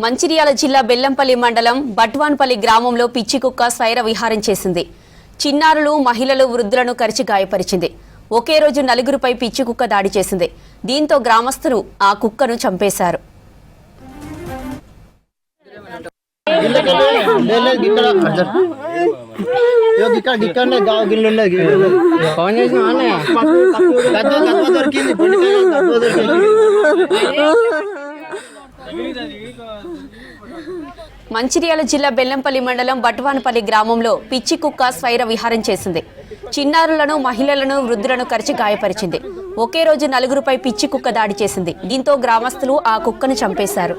మంచిర్యాల జిల్లా బెల్లంపల్లి మండలం బట్వాన్పల్లి గ్రామంలో పిచ్చి కుక్క స్వైర విహారం చేసింది. చిన్నారులు, మహిళలు, వృద్ధులను కరిచి గాయపరిచింది. ఒకే రోజు నలుగురిపై పిచ్చి కుక్క దాడి చేసింది. దీంతో గ్రామస్తులు ఆ కుక్కను చంపేశారు. మంచిర్యాల జిల్లా బెల్లంపల్లి మండలం బట్వాన్పల్లి గ్రామంలో పిచ్చి కుక్క స్వైర విహారం చేసింది. చిన్నారులను, మహిళలను, వృద్ధులను కరిచి గాయపరిచింది. ఒకే రోజు నలుగురిపై పిచ్చి కుక్క దాడి చేసింది. దీంతో గ్రామస్తులు ఆ కుక్కను చంపేశారు.